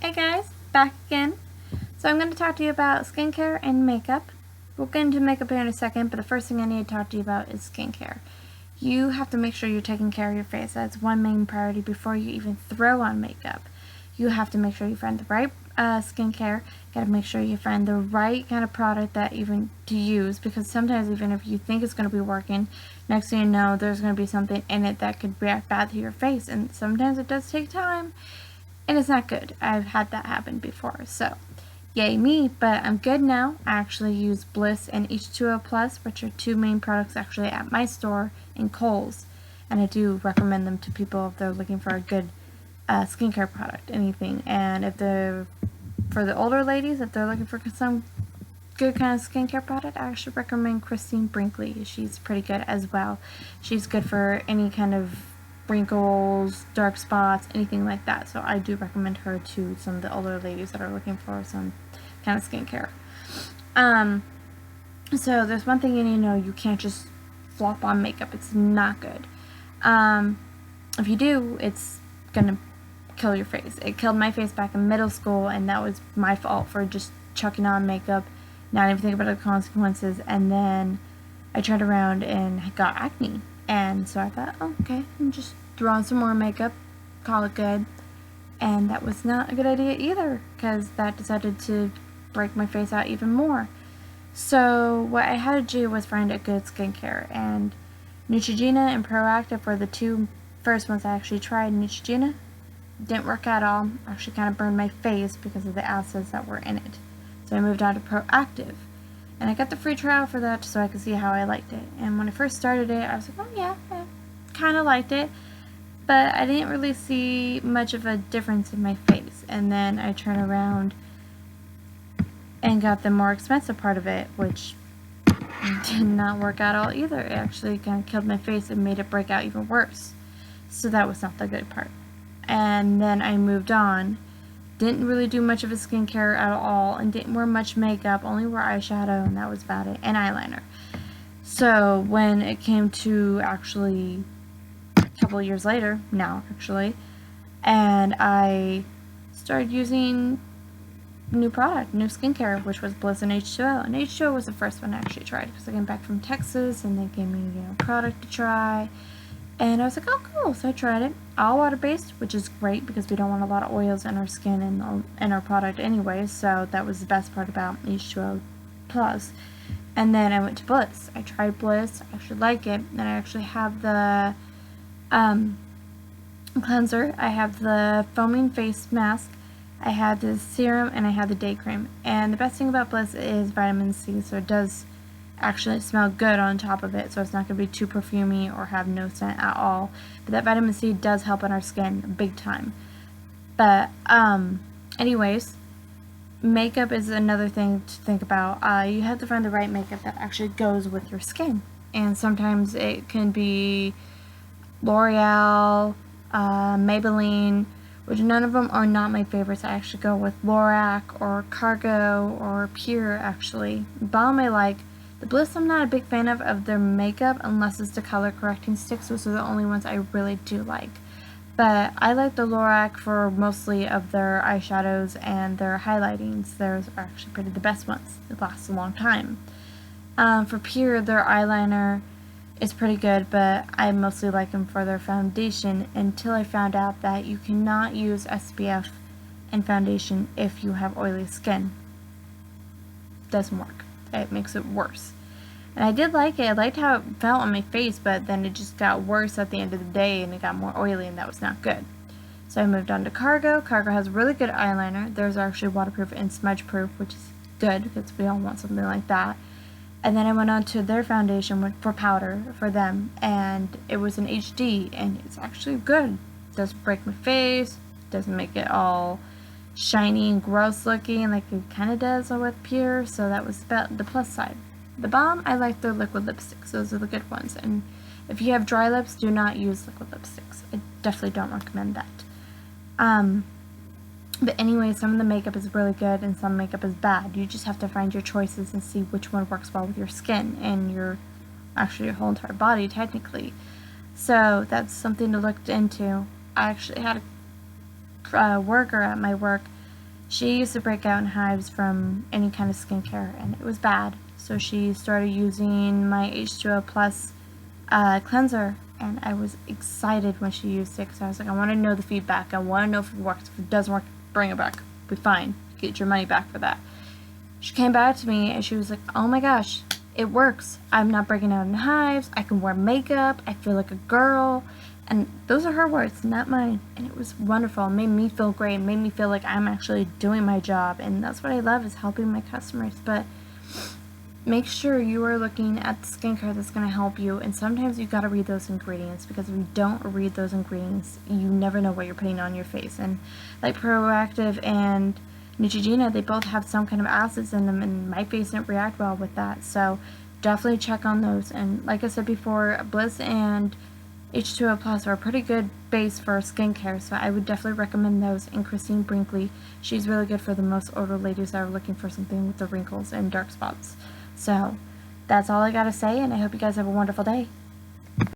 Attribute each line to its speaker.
Speaker 1: Hey guys, back again. So I'm going to talk to you about skincare and makeup. We'll get into makeup here in a second, but the first thing I need to talk to you about is skincare. You have to make sure you're taking care of your face. That's one main priority before you even throw on makeup. You have to make sure you find the right skincare. You gotta make sure you find the right kind of product that even to use, because sometimes even if you think it's going to be working, next thing you know there's going to be something in it that could react bad to your face, and sometimes it does take time and it's not good. I've had that happen before, so yay me, but I'm good now. I actually use Bliss and H2O Plus, which are two main products actually at my store in Kohl's, and I do recommend them to people if they're looking for a good skincare product, anything. And if they're for the older ladies, if they're looking for some good kind of skincare product, I actually recommend Christine Brinkley. She's pretty good as well. She's good for any kind of wrinkles, dark spots, anything like that. So I do recommend her to some of the older ladies that are looking for some kind of skincare. So there's one thing you need to know: you can't just flop on makeup. It's not good. If you do, it's gonna kill your face. It killed my face back in middle school, and that was my fault for just chucking on makeup, not even thinking about the consequences. And then I turned around and got acne. And so I thought, oh, okay, I'm just throw on some more makeup, call it good. And that was not a good idea either, because that decided to break my face out even more. So what I had to do was find a good skincare, and Neutrogena and Proactive were the two first ones I actually tried. Neutrogena didn't work at all. Actually kind of burned my face because of the acids that were in it. So I moved on to Proactive. And I got the free trial for that so I could see how I liked it. And when I first started it, I was like, oh yeah, I kind of liked it. But I didn't really see much of a difference in my face. And then I turned around and got the more expensive part of it, which did not work at all either. It actually kind of killed my face and made it break out even worse. So that was not the good part. And then I moved on. Didn't really do much of a skincare at all, and didn't wear much makeup, only wore eyeshadow, and that was about it, and eyeliner. So when it came to actually a couple of years later, now actually, and I started using new product, new skincare, which was Bliss and H2O. And H2O was the first one I actually tried, because I came back from Texas, and they gave me product to try. And I was like, oh, cool. So I tried it. All water-based, which is great because we don't want a lot of oils in our skin and in our product anyway. So that was the best part about H2O Plus. And then I went to Bliss. I tried Bliss. I actually like it. And I actually have the cleanser. I have the foaming face mask. I have the serum, and I have the day cream. And the best thing about Bliss is vitamin C. So it does actually smell good on top of it, so it's not going to be too perfumey or have no scent at all. But that vitamin C does help on our skin big time. But anyways, makeup is another thing to think about. You have to find the right makeup that actually goes with your skin, and sometimes it can be L'Oreal, Maybelline, which none of them are not my favorites. I actually go with Lorac or Cargo or Pure. Actually, balm I like. The Bliss I'm not a big fan of their makeup unless it's the color correcting sticks. Those are the only ones I really do like. But I like the Lorac for mostly of their eyeshadows and their highlightings. Those are actually pretty the best ones. It lasts a long time. For Pure, their eyeliner is pretty good, but I mostly like them for their foundation until I found out that you cannot use SPF in foundation if you have oily skin. Doesn't work. It makes it worse. And I did like it. I liked how it felt on my face, but then it just got worse at the end of the day, and it got more oily, and that was not good. So I moved on to Cargo. Cargo has really good eyeliner. Theirs are actually waterproof and smudge proof, which is good because we all want something like that. And then I went on to their foundation for powder for them, and it was an HD, and it's actually good. It doesn't break my face, doesn't make it all shiny and gross looking like it kind of does with Pure, so that was about the plus side. The balm, I like their liquid lipsticks. Those are the good ones. And if you have dry lips, do not use liquid lipsticks. I definitely don't recommend that. But anyway, some of the makeup is really good and some makeup is bad. You just have to find your choices and see which one works well with your skin and your whole entire body technically. So that's something to look into. I actually had a worker at my work She used to break out in hives from any kind of skincare, and it was bad. So she started using my H2O Plus cleanser, and I was excited when she used it because I was like, I want to know the feedback. I want to know if it works. If it doesn't work, bring it back. Be fine. Get your money back for that. She came back to me and she was like, oh my gosh, it works. I'm not breaking out in hives. I can wear makeup. I feel like a girl. And those are her words, not mine. And it was wonderful. It made me feel great. It made me feel like I'm actually doing my job. And that's what I love, is helping my customers. But make sure you are looking at the skincare that's going to help you. And sometimes you got to read those ingredients, because if you don't read those ingredients, you never know what you're putting on your face. And like Proactiv and Neutrogena, they both have some kind of acids in them, and my face didn't react well with that. So definitely check on those. And like I said before, Bliss and H2O Plus are a pretty good base for skincare, so I would definitely recommend those. And Christine Brinkley, she's really good for the most older ladies that are looking for something with the wrinkles and dark spots. So that's all I gotta say, and I hope you guys have a wonderful day.